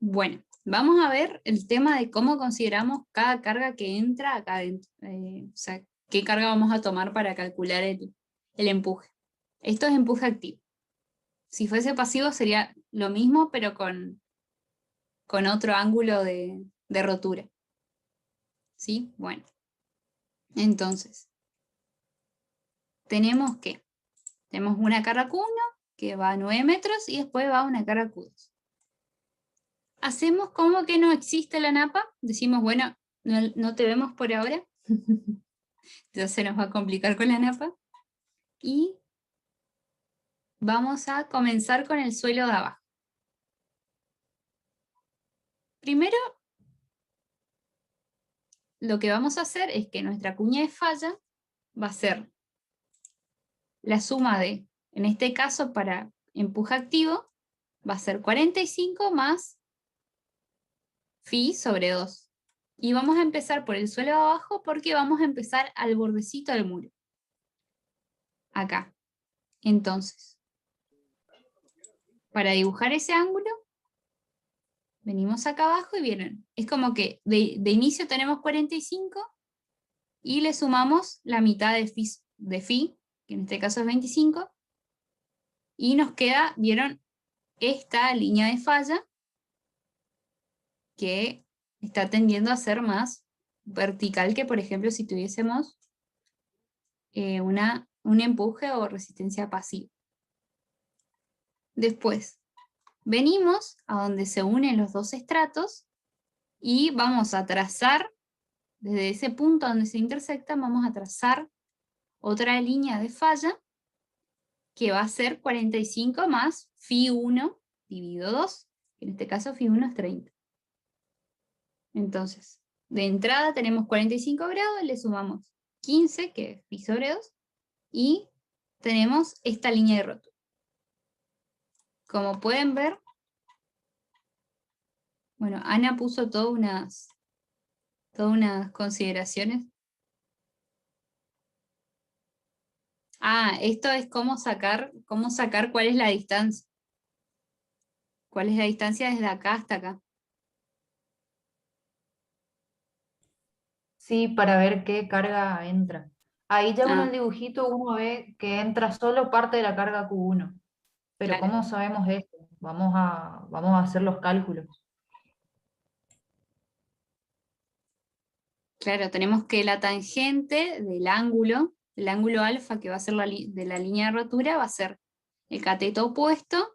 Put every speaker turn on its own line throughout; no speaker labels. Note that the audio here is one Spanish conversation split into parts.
Bueno, vamos a ver el tema de cómo consideramos cada carga que entra acá adentro. O sea, qué carga vamos a tomar para calcular el empuje. Esto es empuje activo. Si fuese pasivo sería lo mismo, pero con otro ángulo de rotura. ¿Sí? Bueno, entonces, tenemos una carga Q1 que va a 9 metros y después va una carga Q2. Hacemos como que no existe la napa, decimos, bueno, no te vemos por ahora, entonces se nos va a complicar con la napa, y vamos a comenzar con el suelo de abajo. Primero, lo que vamos a hacer es que nuestra cuña de falla va a ser la suma de, en este caso para empuje activo, va a ser 45 más phi sobre 2. Y vamos a empezar por el suelo de abajo porque vamos a empezar al bordecito del muro. Acá. Entonces, para dibujar ese ángulo, venimos acá abajo y vienen. Es como que de inicio tenemos 45 y le sumamos la mitad de phi, que en este caso es 25, y nos queda, ¿vieron? Esta línea de falla que está tendiendo a ser más vertical que, por ejemplo, si tuviésemos un empuje o resistencia pasiva. Después, venimos a donde se unen los dos estratos y vamos a trazar, desde ese punto donde se intersectan, vamos a trazar otra línea de falla que va a ser 45 más phi1 dividido 2, que en este caso phi1 es 30. Entonces, de entrada tenemos 45 grados, le sumamos 15, que es phi sobre 2, y tenemos esta línea de rotura. Como pueden ver, bueno, Ana puso todas unas consideraciones. Ah, esto es cómo sacar cuál es la distancia. ¿Cuál es la distancia desde acá hasta acá?
Sí, para ver qué carga entra. Ahí ya con el
Ah,
dibujito uno ve que entra solo parte de la carga Q1. Pero
claro.
¿cómo sabemos esto? Vamos a hacer los cálculos.
Claro, tenemos que la tangente del ángulo, el ángulo alfa que va a ser de la línea de rotura, va a ser el cateto opuesto,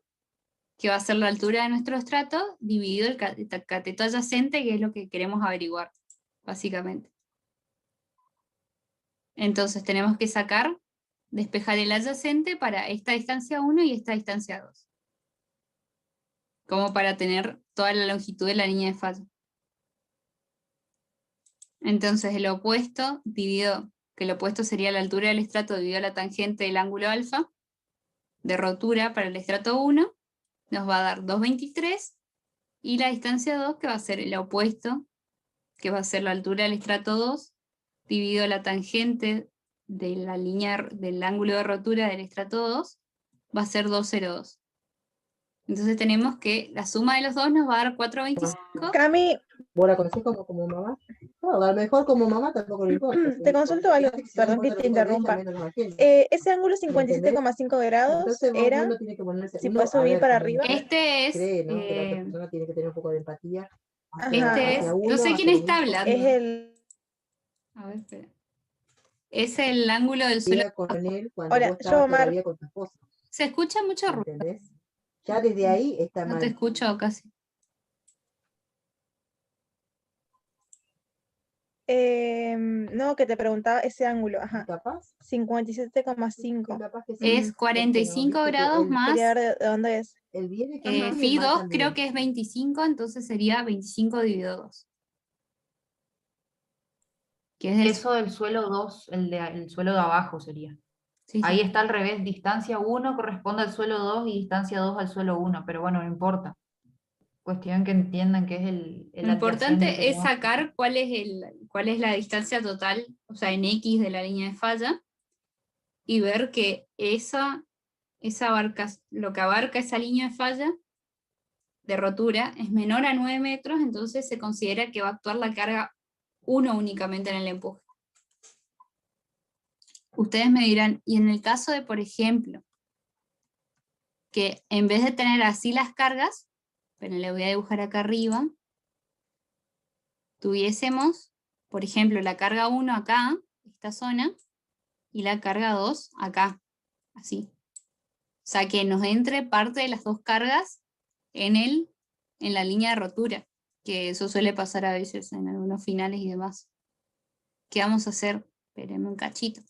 que va a ser la altura de nuestro estrato, dividido el cateto adyacente, que es lo que queremos averiguar, básicamente. Entonces tenemos que despejar el adyacente para esta distancia 1 y esta distancia 2, como para tener toda la longitud de la línea de falla. Entonces el opuesto que el opuesto sería la altura del estrato dividido la tangente del ángulo alfa de rotura para el estrato 1, nos va a dar 2,23, y la distancia 2, que va a ser el opuesto, que va a ser la altura del estrato 2, dividido la tangente de la línea del ángulo de rotura del estrato 2, va a ser 2,02. Entonces tenemos que la suma de los dos nos va a dar 4,25.
Cami,
¿Vos la conocés como mamá? No, a lo mejor como mamá tampoco le importa.
te consulto algo,
Viste que si no le
perdón que
importa
te
lo mismo de ella,
interrumpa.
menos nos aquel.
Ese ángulo
¿Me entendés?
57,5 grados
Entonces
era,
uno tiene que ponerse,
si
uno,
puedes
a
subir
ver,
para
como
arriba.
mujer,
Este es,
cree, ¿no? Que la otra persona tiene que tener un poco de empatía
Ajá,
hacia
no
uno,
sé quién
hacia lo
está
mismo.
es
hablando.
el...
A ver, espera. Es el ángulo del suelo.
Era con él cuando
Hola,
vos
yo,
estabas
Omar.
todavía con tu esposa.
Se escucha mucho
¿Me
ruido.
entendés? Ya desde ahí está
No te
mal.
escucho casi.
No, que te preguntaba ese ángulo,
¿Y
ajá.
capaz? Y
57,5.
capaz que sí.
Es
Ujú.
45
Viste que
grados más
Quería ver de dónde es.
él viene también y el
phi
mal
2, creo
también.
que es 25, entonces sería 25 dividido 2. Que es
Eso del suelo 2, el suelo de abajo sería.
sí,
Ahí
sí.
está al revés, distancia 1 corresponde al suelo 2 y distancia 2 al suelo 1, pero bueno, no importa. Cuestión que entiendan que es el
Lo
adyacente que
importante es
tenemos.
sacar cuál es la distancia total, o sea, en X de la línea de falla, y ver que lo que abarca esa línea de falla de rotura es menor a 9 metros, entonces se considera que va a actuar la carga 1 únicamente en el empuje. Ustedes me dirán, y en el caso de, por ejemplo, que en vez de tener así las cargas, pero le voy a dibujar acá arriba, tuviésemos, por ejemplo, la carga 1 acá, esta zona, y la carga 2 acá, así. O sea, que nos entre parte de las dos cargas en la línea de rotura, que eso suele pasar a veces en algunos finales y demás. ¿Qué vamos a hacer? Espérenme un cachito.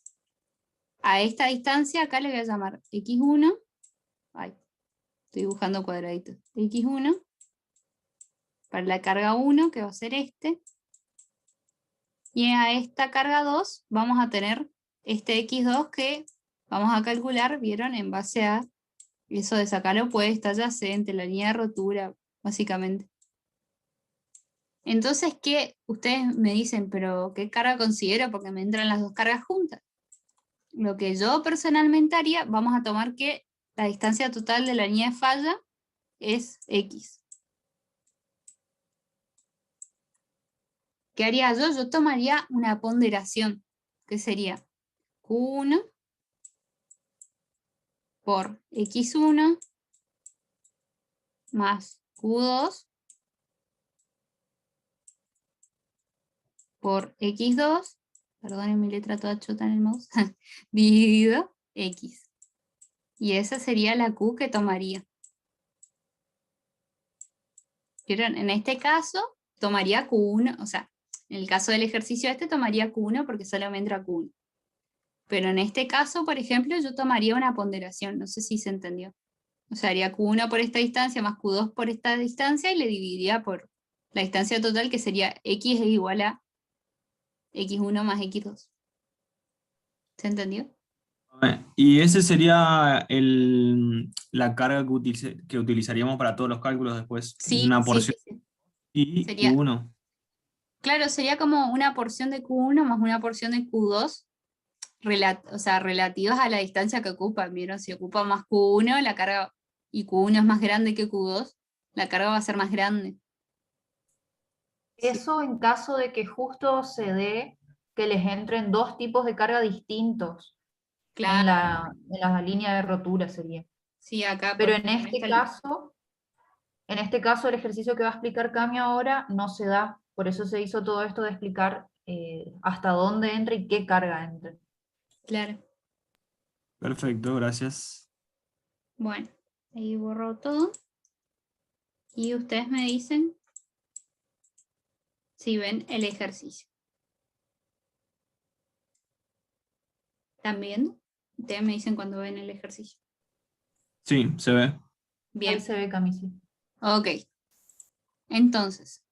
A esta distancia acá le voy a llamar X1, ay, estoy dibujando cuadraditos, X1, para la carga 1, que va a ser este, y a esta carga 2 vamos a tener este X2 que vamos a calcular, vieron, en base a eso de sacar opuesta, adyacente, la línea de rotura, básicamente. Entonces, ¿qué? Ustedes me dicen, pero ¿qué carga considero? Porque me entran las dos cargas juntas. Lo que yo personalmente haría, vamos a tomar que la distancia total de la línea de falla es X. ¿Qué haría yo? Yo tomaría una ponderación, que sería Q1 por X1 más Q2 por X2, perdonen mi letra toda chota en el mouse, dividido X. Y esa sería la Q que tomaría. ¿Vieron? En este caso, tomaría Q1, o sea, en el caso del ejercicio este tomaría Q1 porque solo me entra Q1. Pero en este caso, por ejemplo, yo tomaría una ponderación, no sé si se entendió. O sea, haría Q1 por esta distancia más Q2 por esta distancia y le dividiría por la distancia total, que sería X es igual a X1 más X2. ¿Se entendió?
Y ese sería la carga que utilizaríamos para todos los cálculos después,
Sí,
una
sí,
porción
sí.
y
Sería,
Q1.
claro, sería como una porción de Q1 más una porción de Q2, o sea, relativas a la distancia que ocupan, ¿vieron? Si ocupa más Q1, la carga, y Q1 es más grande que Q2, la carga va a ser más grande. Sí,
Eso en caso de que justo se dé que les entren dos tipos de carga distintos en
claro,
en la línea de rotura sería.
sí, acá, por
Pero
ejemplo,
en este caso el ejercicio que va a explicar Cami ahora no se da. Por eso se hizo todo esto de explicar hasta dónde entra y qué carga entra.
claro.
Perfecto, gracias.
Bueno, ahí borro todo. Y ustedes me dicen si ven el ejercicio. ¿Están viendo? Ustedes me dicen cuando ven el ejercicio.
Sí, se ve.
Ahí
Bien,
se ve, Cami, sí.
ok. Entonces,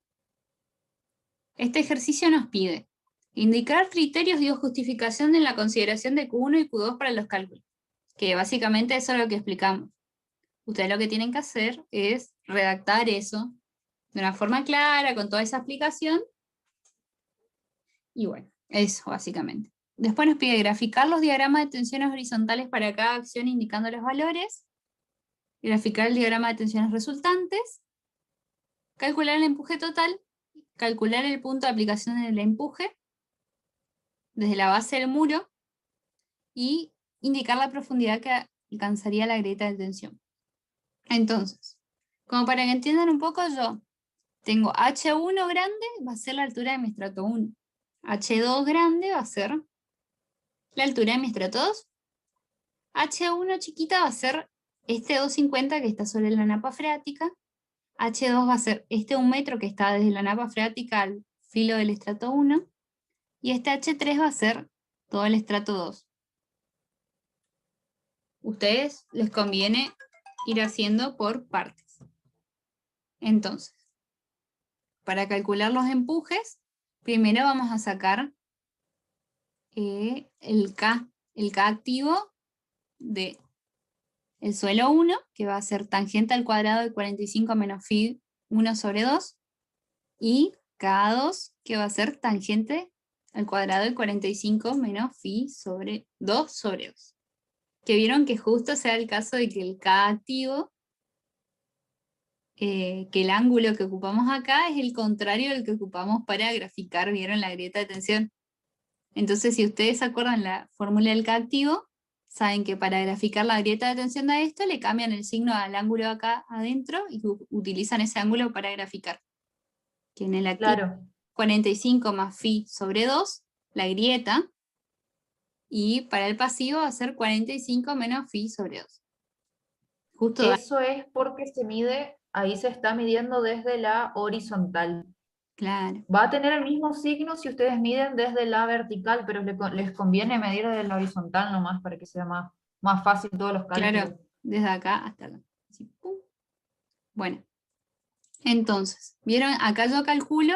este ejercicio nos pide indicar criterios y justificación en la consideración de Q1 y Q2 para los cálculos, que básicamente eso es lo que explicamos. Ustedes lo que tienen que hacer es redactar eso de una forma clara, con toda esa explicación, y bueno, eso básicamente. Después nos pide graficar los diagramas de tensiones horizontales para cada acción indicando los valores, graficar el diagrama de tensiones resultantes, calcular el empuje total, calcular el punto de aplicación del empuje desde la base del muro y indicar la profundidad que alcanzaría la grieta de tensión. Entonces, como para que entiendan un poco, yo tengo H1 grande, va a ser la altura de mi estrato 1. H2 grande va a ser la altura de mi estrato 2. H1 chiquita va a ser este 250 que está sobre la napa freática. H2 va a ser este 1 metro que está desde la napa freática al filo del estrato 1. Y este H3 va a ser todo el estrato 2. Ustedes les conviene ir haciendo por partes. Entonces, para calcular los empujes, primero vamos a sacar el K activo de el suelo 1, que va a ser tangente al cuadrado de 45 menos phi 1 sobre 2, y K2, que va a ser tangente al cuadrado de 45 menos phi sobre 2 sobre 2. Que vieron que justo sea el caso de que el K activo que el ángulo que ocupamos acá es el contrario al que ocupamos para graficar, ¿vieron? La grieta de tensión. Entonces, si ustedes se acuerdan la fórmula del K activo, saben que para graficar la grieta de tensión de esto, le cambian el signo al ángulo acá adentro y utilizan ese ángulo para graficar. Que en el activo
Claro.
45 más phi sobre 2, la grieta, y para el pasivo va a ser 45 menos phi sobre 2. Justo da,
Eso es porque se mide, ahí se está midiendo desde la horizontal.
claro.
Va a tener el mismo signo si ustedes miden desde la vertical, pero les conviene medir desde la horizontal nomás para que sea más fácil todos los cálculos.
Claro, desde acá hasta acá. Así, pum. Bueno, entonces, ¿vieron? Acá yo calculo,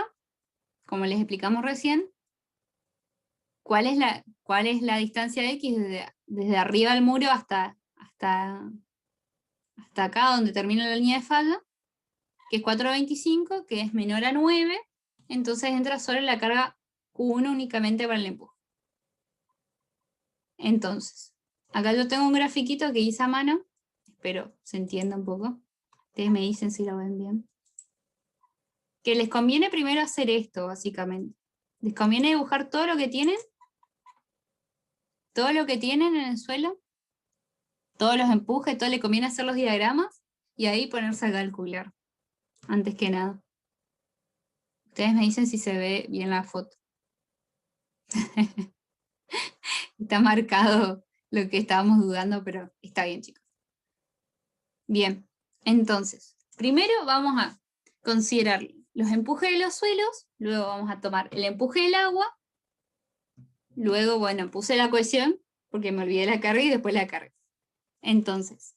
como les explicamos recién, cuál es la distancia X desde arriba del muro hasta acá donde termina la línea de falla, que es 4,25, que es menor a 9, entonces entra sobre la carga Q1 únicamente para el empuje. Entonces, acá yo tengo un grafiquito que hice a mano, espero se entienda un poco, ustedes me dicen si lo ven bien. Que les conviene primero hacer esto, básicamente. Les conviene dibujar todo lo que tienen en el suelo, todos los empujes, todo le conviene hacer los diagramas, y ahí ponerse a calcular, antes que nada. Ustedes me dicen si se ve bien la foto. Está marcado lo que estábamos dudando, pero está bien, chicos. Bien, entonces, primero vamos a considerar los empujes de los suelos, luego vamos a tomar el empuje del agua, luego, bueno, puse la cohesión, porque me olvidé la carga y después la carga. Entonces,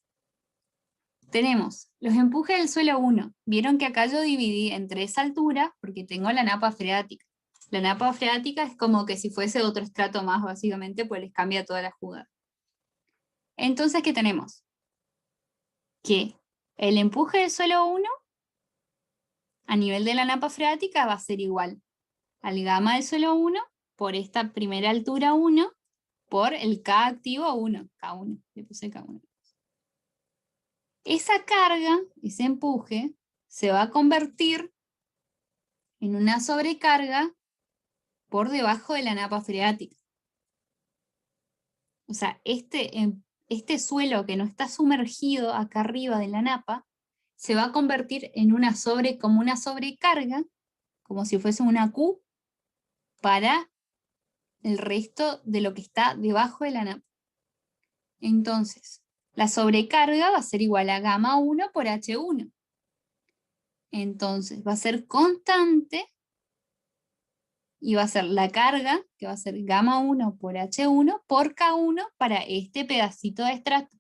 tenemos los empujes del suelo 1. Vieron que acá yo dividí en 3 alturas porque tengo la napa freática. La napa freática es como que si fuese otro estrato más, básicamente, pues les cambia toda la jugada. Entonces, ¿qué tenemos? Que el empuje del suelo 1 a nivel de la napa freática va a ser igual al gamma del suelo 1 por esta primera altura 1 por el K activo 1. K1, le puse K1. Esa carga, ese empuje, se va a convertir en una sobrecarga por debajo de la napa freática. O sea, este suelo que no está sumergido acá arriba de la napa, se va a convertir en como una sobrecarga, como si fuese una Q, para el resto de lo que está debajo de la napa. Entonces, la sobrecarga va a ser igual a gamma 1 por H1. Entonces, va a ser constante y va a ser la carga, que va a ser gamma 1 por H1 por K1 para este pedacito de estrato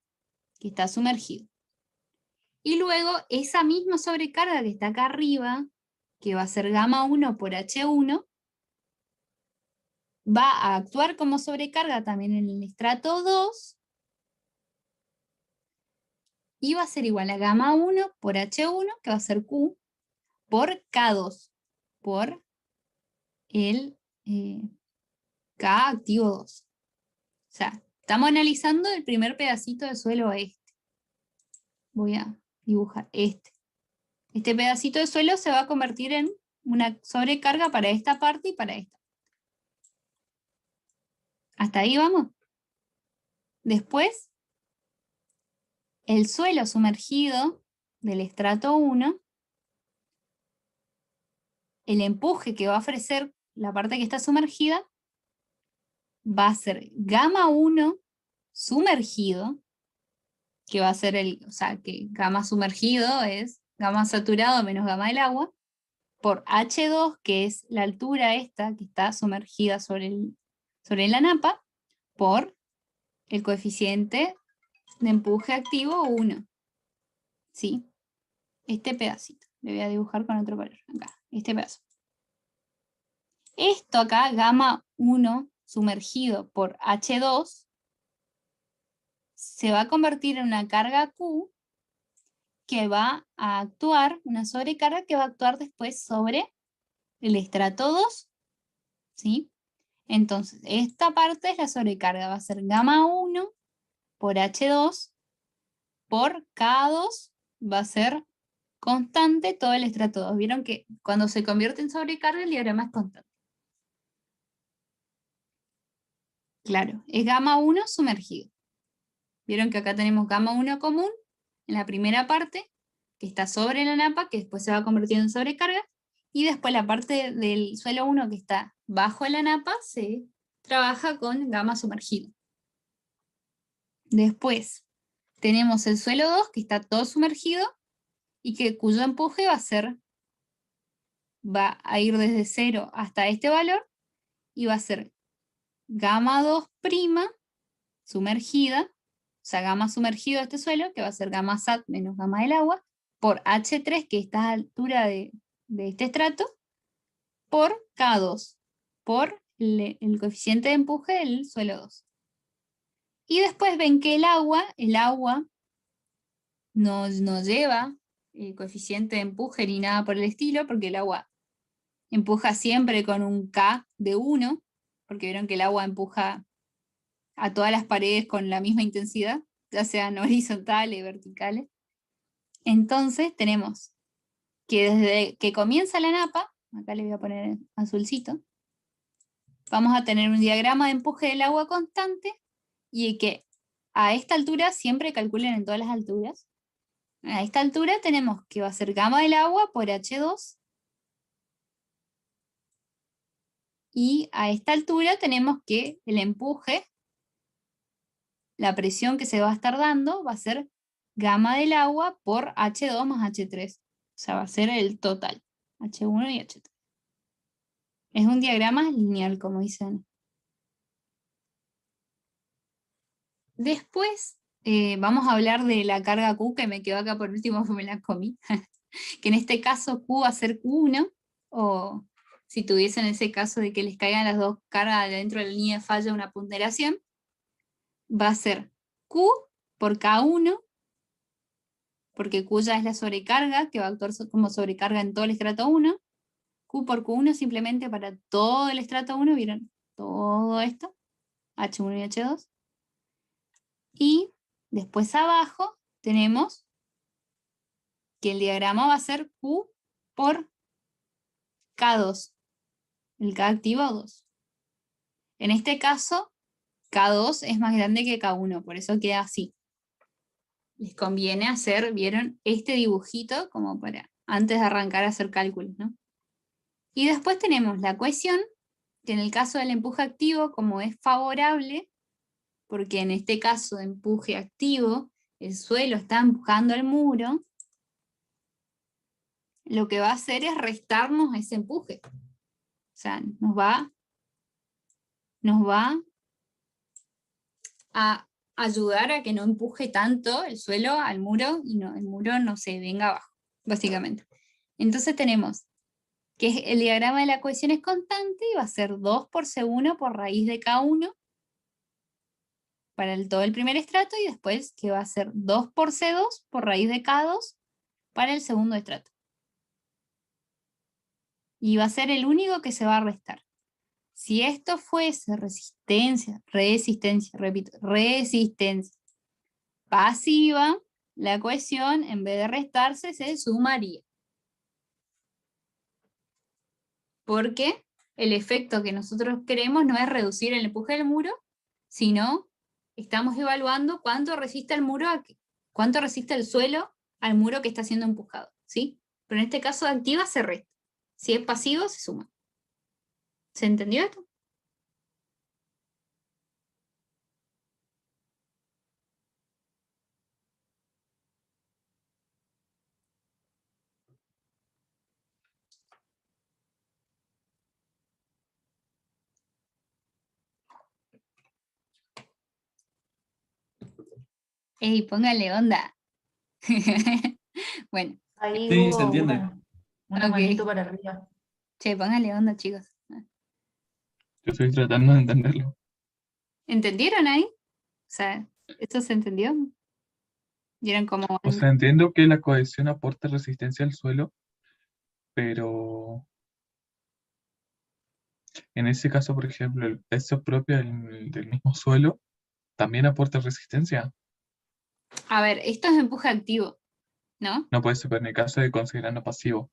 que está sumergido. Y luego esa misma sobrecarga que está acá arriba, que va a ser gamma 1 por H1, va a actuar como sobrecarga también en el estrato 2 y va a ser igual a gamma 1 por H1, que va a ser Q, por K2, por el K activo 2. O sea, estamos analizando el primer pedacito de suelo este. Voy a dibujar este. Este pedacito de suelo se va a convertir en una sobrecarga para esta parte y para esta. ¿Hasta ahí vamos? Después, el suelo sumergido del estrato 1, el empuje que va a ofrecer la parte que está sumergida, va a ser gamma 1 sumergido, que va a ser o sea, que gamma sumergido es gamma saturado menos gamma del agua, por H2, que es la altura esta que está sumergida sobre la napa, por el coeficiente de empuje activo 1. ¿Sí? Este pedacito. Le voy a dibujar con otro color. Acá, este pedazo. Esto acá, gamma 1 sumergido por H2, se va a convertir en una carga Q que va a actuar, una sobrecarga que va a actuar después sobre el estrato 2. ¿Sí? Entonces, esta parte es la sobrecarga, va a ser gamma 1 por H2 por K2, va a ser constante todo el estrato 2. Vieron que cuando se convierte en sobrecarga el diagrama es constante. Claro, es gamma 1 sumergido. Vieron que acá tenemos gamma 1 común en la primera parte, que está sobre la napa, que después se va convirtiendo en sobrecarga, y después la parte del suelo 1 que está bajo la napa se trabaja con gamma sumergido. Después tenemos el suelo 2 que está todo sumergido y cuyo empuje va a ir desde 0 hasta este valor y va a ser gamma 2' sumergida, o sea, gamma sumergido de este suelo, que va a ser gamma sat menos gamma del agua, por H3, que está a altura de este estrato, por K2, por el coeficiente de empuje del suelo 2. Y después ven que el agua no lleva el coeficiente de empuje ni nada por el estilo, porque el agua empuja siempre con un K de 1, porque vieron que el agua empuja a todas las paredes con la misma intensidad, ya sean horizontales, verticales. Entonces tenemos que desde que comienza la napa, acá le voy a poner azulcito, vamos a tener un diagrama de empuje del agua constante y que a esta altura, siempre calculen en todas las alturas, a esta altura tenemos que va a ser gamma del agua por H2, y a esta altura tenemos que el empuje, la presión que se va a estar dando, va a ser gamma del agua por H2 más H3. O sea, va a ser el total, H1 y H3. Es un diagrama lineal, como dicen. Después vamos a hablar de la carga Q, que me quedó acá por último, porque me la comí. Que en este caso Q va a ser Q1, o si tuviesen ese caso de que les caigan las dos cargas dentro de la línea de falla una ponderación, va a ser Q por K1, porque Q ya es la sobrecarga, que va a actuar como sobrecarga en todo el estrato 1, Q por Q1 simplemente para todo el estrato 1, ¿vieron? Todo esto, H1 y H2. Y después abajo tenemos que el diagrama va a ser Q por K2, el K activo 2. En este caso, K2 es más grande que K1, por eso queda así. Les conviene hacer, ¿vieron? Este dibujito como para antes de arrancar a hacer cálculos, ¿no? Y después tenemos la cohesión, que en el caso del empuje activo, como es favorable, porque en este caso de empuje activo, el suelo está empujando al muro, lo que va a hacer es restarnos ese empuje. O sea, nos va a ayudar a que no empuje tanto el suelo al muro y el muro no se venga abajo, básicamente. Entonces tenemos que el diagrama de la cohesión es constante y va a ser 2 por C1 por raíz de K1 para todo el primer estrato, y después que va a ser 2 por C2 por raíz de K2 para el segundo estrato. Y va a ser el único que se va a restar. Si esto fuese resistencia pasiva, la cohesión en vez de restarse se sumaría. Porque el efecto que nosotros queremos no es reducir el empuje del muro, sino estamos evaluando cuánto resiste el muro cuánto resiste el suelo al muro que está siendo empujado, ¿sí? Pero en este caso activa se resta. Si es pasivo, se suma. ¿Se entendió esto? ¡Ey, póngale onda! Bueno,
Ahí
Sí, se
hubo
entiende.
una
Ok.
manito para arriba.
che, póngale onda, chicos.
Yo estoy tratando de entenderlo.
¿Entendieron ahí? O sea, ¿esto se entendió? ¿Vieron cómo?
O sea, entiendo que la cohesión aporta resistencia al suelo, pero en ese caso, por ejemplo, el peso propio del mismo suelo también aporta resistencia.
A ver, esto es empuje activo. ¿no?
No puede ser, pero en el caso de considerarlo pasivo.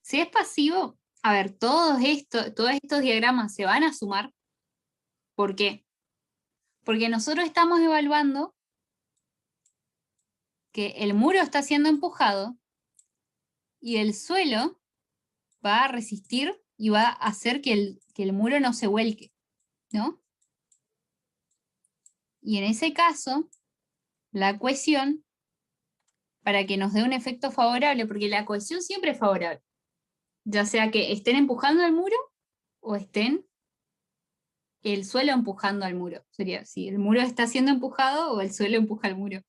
Si es pasivo, a ver, todos estos diagramas se van a sumar. ¿Por qué? Porque nosotros estamos evaluando que el muro está siendo empujado y el suelo va a resistir y va a hacer que el muro no se vuelque, ¿no? Y en ese caso, la cohesión, para que nos dé un efecto favorable, porque la cohesión siempre es favorable, ya sea que estén empujando al muro o estén el suelo empujando al muro. Sería si el muro está siendo empujado o el suelo empuja al muro.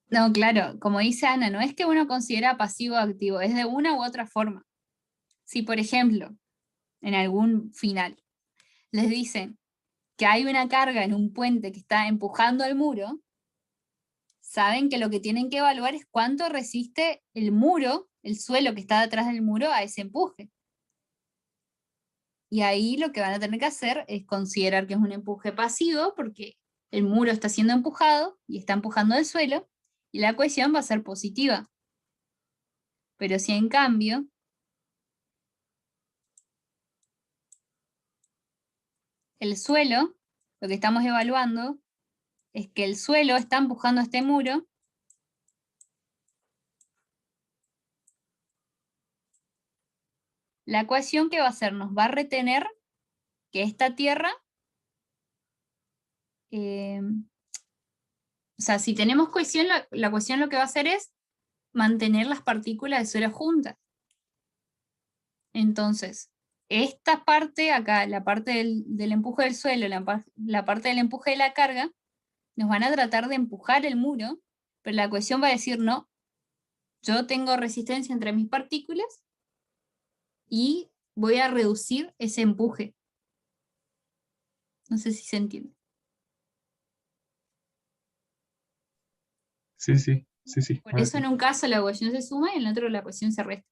No, claro, como dice Ana, no es que uno considera pasivo o activo, es de una u otra forma. Si, por ejemplo, en algún final les dicen que hay una carga en un puente que está empujando al muro, saben que lo que tienen que evaluar es cuánto resiste el muro, el suelo que está detrás del muro, a ese empuje. Y ahí lo que van a tener que hacer es considerar que es un empuje pasivo, porque el muro está siendo empujado y está empujando el suelo, y la cohesión va a ser positiva. Pero si en cambio el suelo, lo que estamos evaluando es que el suelo está empujando este muro, la cohesión que va a hacer nos va a retener que esta tierra, o sea, si tenemos cohesión, la cohesión lo que va a hacer es mantener las partículas de suelo juntas. Entonces, esta parte acá, la parte del empuje del suelo, la parte del empuje de la carga, nos van a tratar de empujar el muro, pero la cohesión va a decir no, yo tengo resistencia entre mis partículas y voy a reducir ese empuje. No sé si se entiende.
Sí, sí, sí, sí.
Por
ahora
eso
sí.
en un caso la cohesión se suma y en el otro la cohesión se resta.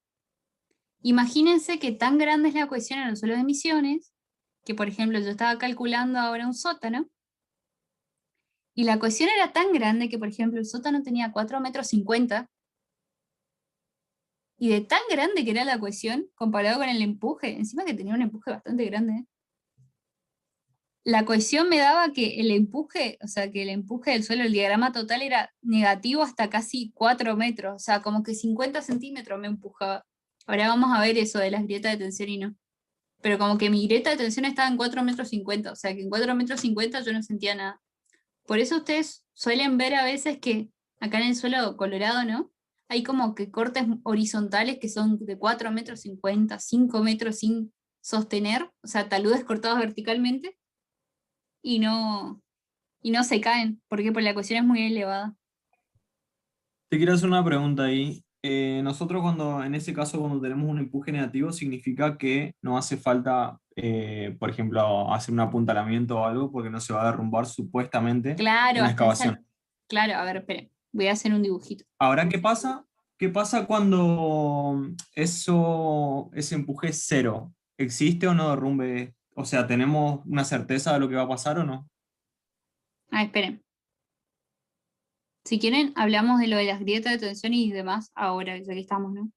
Imagínense que tan grande es la cohesión en los suelos de Misiones, que por ejemplo yo estaba calculando ahora un sótano, y la cohesión era tan grande que por ejemplo el sótano tenía 4,50 metros, y de tan grande que era la cohesión comparado con el empuje, encima que tenía un empuje bastante grande, la cohesión me daba que el empuje, o sea, que el empuje del suelo, el diagrama total era negativo hasta casi 4 metros, o sea, como que 50 centímetros me empujaba. Ahora vamos a ver eso de las grietas de tensión y no. Pero como que mi grieta de tensión estaba en 4,50 metros, o sea, que en 4,50 metros yo no sentía nada. Por eso ustedes suelen ver a veces que acá en el suelo colorado, ¿no? Hay como que cortes horizontales que son de 4,50 metros, 5 metros sin sostener, o sea, taludes cortados verticalmente, y no se caen, porque la cohesión es muy elevada.
Te quiero hacer una pregunta ahí. Nosotros cuando, en ese caso, cuando tenemos un empuje negativo, significa que no hace falta, por ejemplo, hacer un apuntalamiento o algo, porque no se va a derrumbar supuestamente
Claro,
en la
hasta esa.
excavación.
Claro, a ver, esperen, voy a hacer un dibujito.
Ahora, ¿qué pasa? ¿Qué pasa cuando ese empuje es cero? ¿Existe o no derrumbe? O sea, ¿tenemos una certeza de lo que va a pasar o no?
Ah, esperen. Si quieren, hablamos de lo de las grietas de tensión y demás ahora, ya que estamos, ¿no?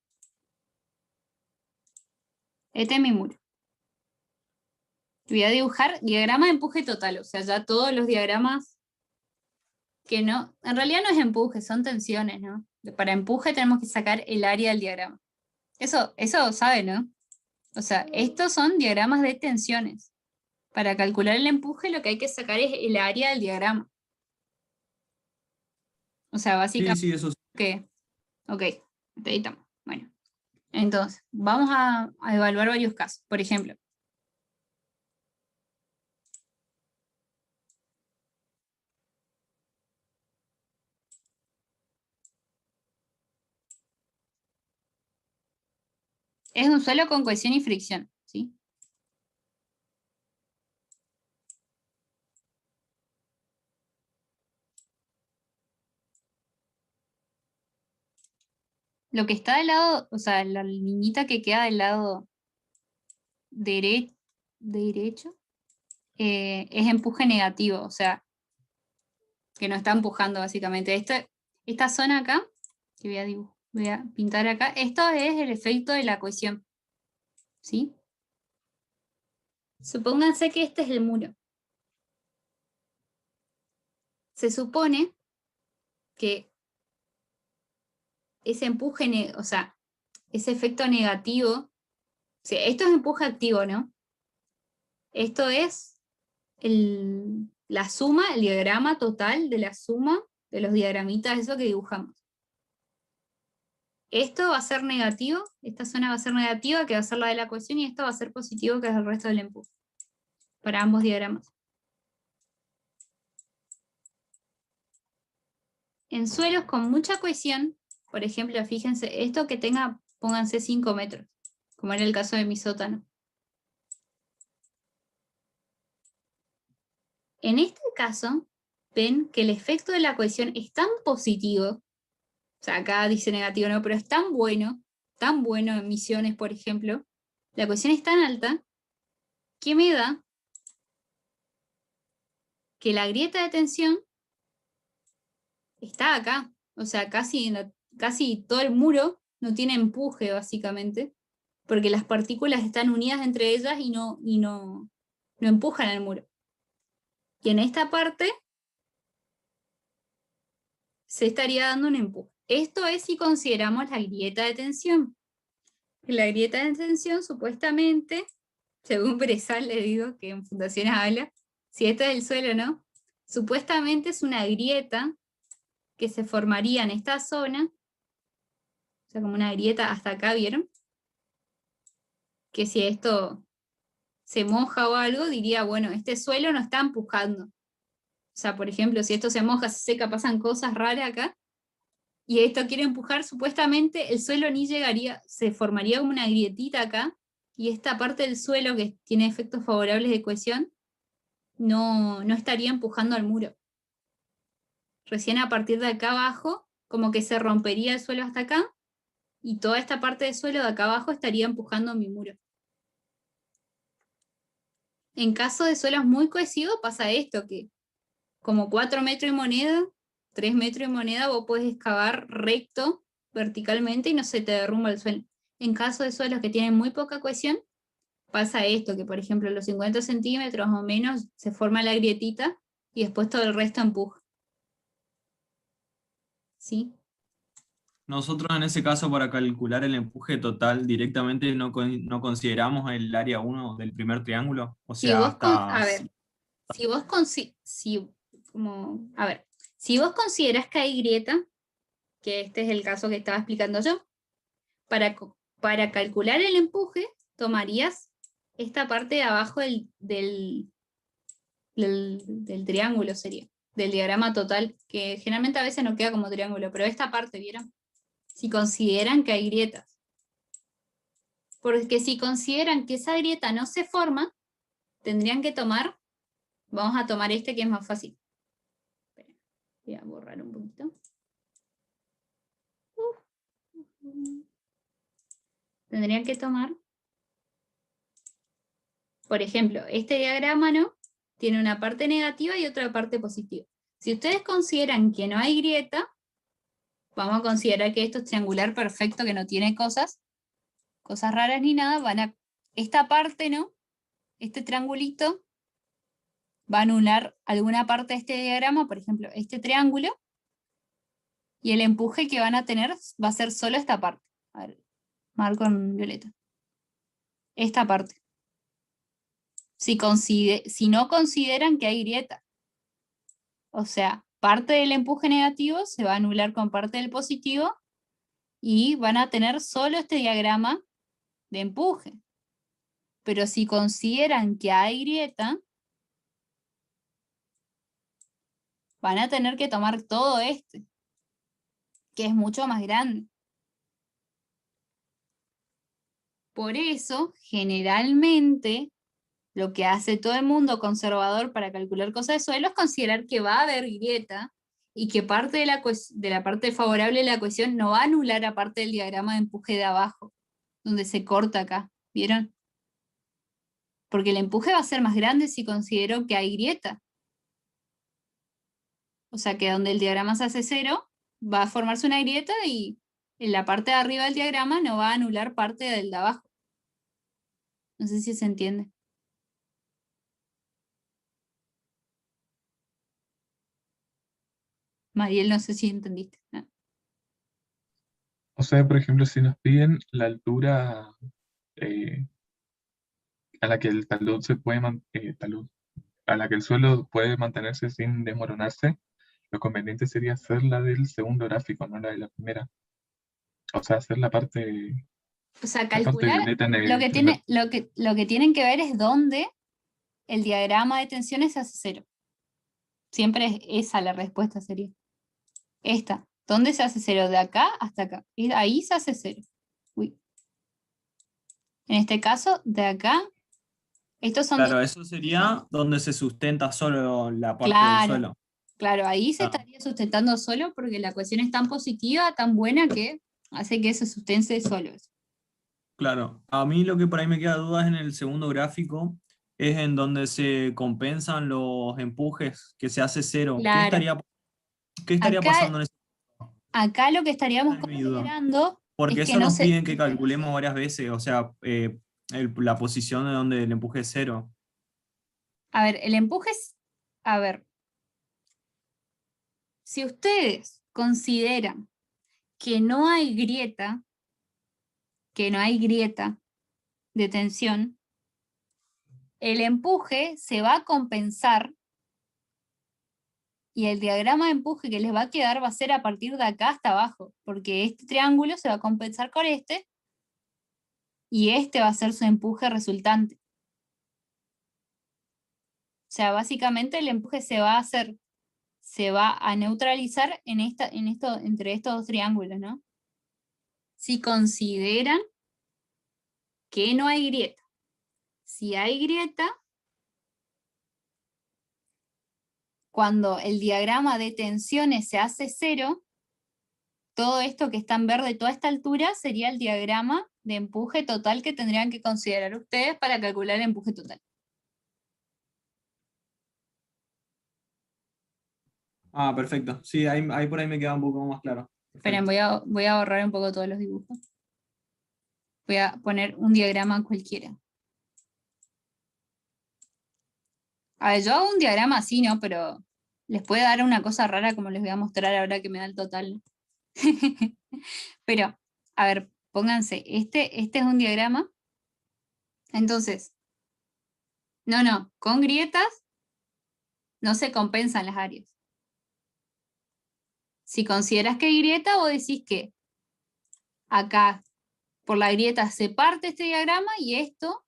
Este es mi muro. Voy a dibujar diagrama de empuje total, o sea, ya todos los diagramas que no, en realidad no es empuje, son tensiones, ¿no? Para empuje tenemos que sacar el área del diagrama. Eso sabe, ¿no? O sea, estos son diagramas de tensiones. Para calcular el empuje lo que hay que sacar es el área del diagrama. O sea,
Sí,
básicamente
sí, eso sí.
que, ok, ahí estamos. Bueno, entonces, vamos a evaluar varios casos. Por ejemplo, es un suelo con cohesión y fricción, ¿sí? Lo que está del lado, o sea, la liñita que queda del lado derecho es empuje negativo, o sea, que no está empujando básicamente. Esta zona acá, que voy a pintar acá, esto es el efecto de la cohesión, ¿sí? Supónganse que este es el muro. Se supone que ese empuje, o sea, ese efecto negativo, o sea, esto es empuje activo, ¿no? Esto es la suma, el diagrama total de la suma de los diagramitas, eso que dibujamos. Esto va a ser negativo, esta zona va a ser negativa, que va a ser la de la cohesión, y esto va a ser positivo, que es el resto del empuje, para ambos diagramas. En suelos con mucha cohesión, por ejemplo, fíjense, esto que tenga, pónganse 5 metros, como era el caso de mi sótano. En este caso, ven que el efecto de la cohesión es tan positivo, o sea, acá dice negativo, no, pero es tan bueno en Misiones, por ejemplo, la cohesión es tan alta, que me da que la grieta de tensión está acá, o sea, casi todo el muro no tiene empuje, básicamente, porque las partículas están unidas entre ellas y no empujan al muro. Y en esta parte se estaría dando un empuje. Esto es si consideramos la grieta de tensión. La grieta de tensión, supuestamente, según Bresal, le digo que en Fundaciones habla, si esto es el suelo, ¿no? Supuestamente es una grieta que se formaría en esta zona, o sea, como una grieta hasta acá, ¿vieron? Que si esto se moja o algo, diría, bueno, este suelo no está empujando. O sea, por ejemplo, si esto se moja, se seca, pasan cosas raras acá, y esto quiere empujar, supuestamente el suelo ni llegaría, se formaría como una grietita acá, y esta parte del suelo que tiene efectos favorables de cohesión, no estaría empujando al muro. Recién a partir de acá abajo, como que se rompería el suelo hasta acá, y toda esta parte del suelo de acá abajo estaría empujando mi muro. En caso de suelos muy cohesivos pasa esto, que como 4 metros y moneda, 3 metros y moneda, vos podés excavar recto, verticalmente, y no se te derrumba el suelo. En caso de suelos que tienen muy poca cohesión, pasa esto, que por ejemplo los 50 centímetros o menos se forma la grietita, y después todo el resto empuja. ¿Sí?
Nosotros en ese caso, para calcular el empuje total, directamente no consideramos el área 1 del primer triángulo. O
Si
sea,
vos,
hasta...
a ver, si vos considerás que hay grieta, que este es el caso que estaba explicando yo, para calcular el empuje, tomarías esta parte de abajo del triángulo, sería, del diagrama total, que generalmente a veces no queda como triángulo, pero esta parte, ¿vieron? Si consideran que hay grietas. Porque si consideran que esa grieta no se forma, tendrían que tomar, vamos a tomar este que es más fácil. Espera, voy a borrar un poquito. Tendrían que tomar, por ejemplo, este diagrama, ¿no? Tiene una parte negativa y otra parte positiva. Si ustedes consideran que no hay grieta, vamos a considerar que esto es triangular perfecto, que no tiene cosas raras ni nada, esta parte, ¿no? Este triangulito va a anular alguna parte de este diagrama, por ejemplo, este triángulo, y el empuje que van a tener va a ser solo esta parte. A ver, marco en violeta. Esta parte. Si no consideran que hay grieta. O sea, parte del empuje negativo se va a anular con parte del positivo, y van a tener solo este diagrama de empuje. Pero si consideran que hay grieta, van a tener que tomar todo este, que es mucho más grande. Por eso, generalmente, lo que hace todo el mundo conservador para calcular cosas de suelo es considerar que va a haber grieta, y que parte de la parte favorable de la cohesión no va a anular a parte del diagrama de empuje de abajo, donde se corta acá, ¿vieron? Porque el empuje va a ser más grande si considero que hay grieta. O sea que donde el diagrama se hace 0, va a formarse una grieta y en la parte de arriba del diagrama no va a anular parte del de abajo. No sé si se entiende. Mariel, no sé si entendiste. Ah.
O sea, por ejemplo, si nos piden la altura eh, a la que el talud se puede a la que el suelo puede mantenerse sin desmoronarse, lo conveniente sería hacer la del segundo gráfico, no la de la primera. O sea, hacer
O sea,
la parte
calcular
violeta en
lo
el
que,
primer.
lo que tienen que ver es dónde el diagrama de tensiones se hace 0. Siempre es esa la respuesta sería. Esta. ¿Dónde se hace 0? De acá hasta acá. Y ahí se hace 0. Uy. En este caso, de acá, estos son
Claro,
dos.
eso sería donde se sustenta solo la parte del
Claro,
suelo.
claro, ahí se
Ah,
estaría sustentando solo porque la ecuación es tan positiva, tan buena que hace que se sustente solo eso.
claro, a mí lo que por ahí me queda duda es en el segundo gráfico, es en donde se compensan los empujes, que se hace 0.
Claro.
Qué estaría
Acá,
pasando en ese
acá lo que estaríamos
es mi duda?
considerando
Porque
es que
eso
no
nos
se...
piden que calculemos varias veces, o sea, la posición de donde el empuje es 0.
A ver, el empuje es... A ver, si ustedes consideran que no hay grieta, de tensión, el empuje se va a compensar y el diagrama de empuje que les va a quedar va a ser a partir de acá hasta abajo, porque este triángulo se va a compensar con este y este va a ser su empuje resultante. O sea, básicamente el empuje se va a neutralizar entre estos dos triángulos, ¿no? Si consideran que no hay grieta. Si hay grieta, cuando el diagrama de tensiones se hace 0, todo esto que está en verde, toda esta altura, sería el diagrama de empuje total que tendrían que considerar ustedes para calcular el empuje total.
Ah, perfecto. Sí, ahí por ahí me queda un poco más claro.
Esperen,
Perfecto.
voy a borrar un poco todos los dibujos. Voy a poner un diagrama cualquiera. A ver, yo hago un diagrama así, ¿no? Pero les puede dar una cosa rara como les voy a mostrar ahora que me da el total. Pero, a ver, pónganse, este es un diagrama. Entonces, no, con grietas no se compensan las áreas. Si consideras que hay grieta, vos decís que acá por la grieta se parte este diagrama y esto,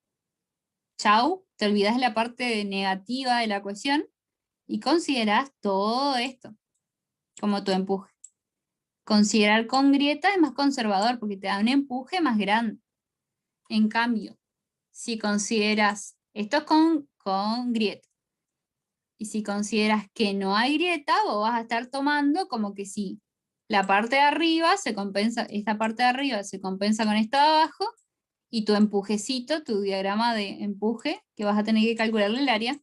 chau, te olvidás de la parte negativa de la ecuación y considerás todo esto como tu empuje. Considerar con grieta es más conservador porque te da un empuje más grande. En cambio, si consideras esto es con grieta, y si consideras que no hay grieta, vos vas a estar tomando como que si la parte de arriba se compensa, esta parte de arriba se compensa con esta de abajo, y tu empujecito, tu diagrama de empuje, que vas a tener que calcularle el área,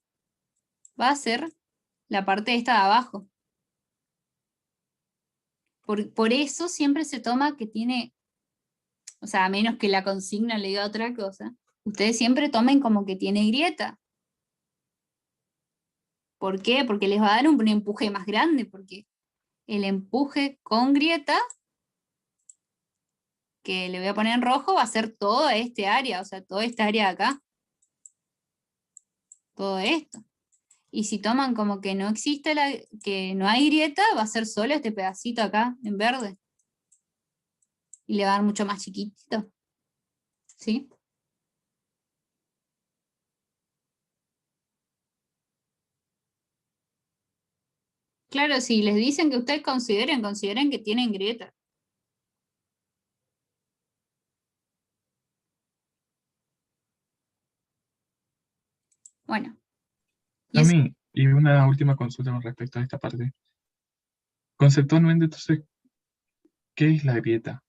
va a ser la parte de esta de abajo. Por eso siempre se toma que tiene, o sea, a menos que la consigna le diga otra cosa, ustedes siempre tomen como que tiene grieta. ¿Por qué? Porque les va a dar un empuje más grande, porque el empuje con grieta, que le voy a poner en rojo, va a ser toda este área, o sea, toda esta área de acá. Todo esto. Y si toman como que no existe, que no hay grieta, va a ser solo este pedacito acá, en verde. Y le va a dar mucho más chiquitito. ¿Sí? Claro, si les dicen que ustedes consideren que tienen grieta. Bueno. Y
A
eso.
mí, y una última consulta con respecto a esta parte. Conceptualmente, entonces, ¿qué es la grieta?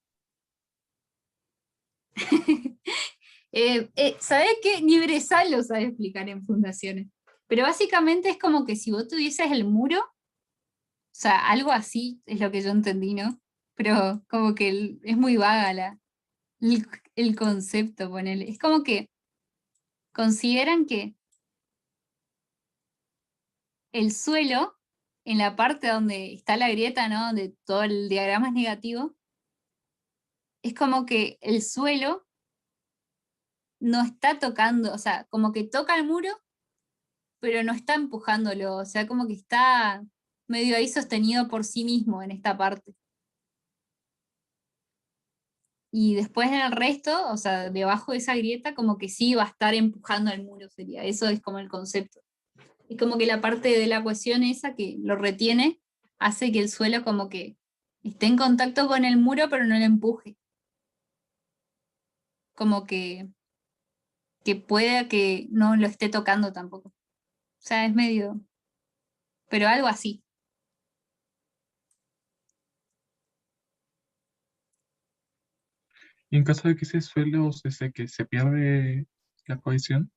¿Sabés qué? Ni Bresal lo sabe explicar en fundaciones. Pero básicamente es como que si vos tuvieses el muro sea, algo así es lo que yo entendí, ¿no? Pero como que es muy vaga el, el concepto, ponele. Es como que consideran que el suelo, en la parte donde está la grieta, ¿no? Donde todo el diagrama es negativo, es como que el suelo no está tocando, o sea, como que toca el muro, pero no está empujándolo, o sea, como que está medio ahí sostenido por sí mismo en esta parte. Y después en el resto, o sea, debajo de esa grieta, como que sí va a estar empujando al muro, sería. Eso es como el concepto. Es como que la parte de la cohesión esa que lo retiene, hace que el suelo como que esté en contacto con el muro, pero no lo empuje. Como que pueda que no lo esté tocando tampoco. O sea, es medio, pero algo así.
Y en caso de que ese suelo se seque, ¿se pierde la cohesión?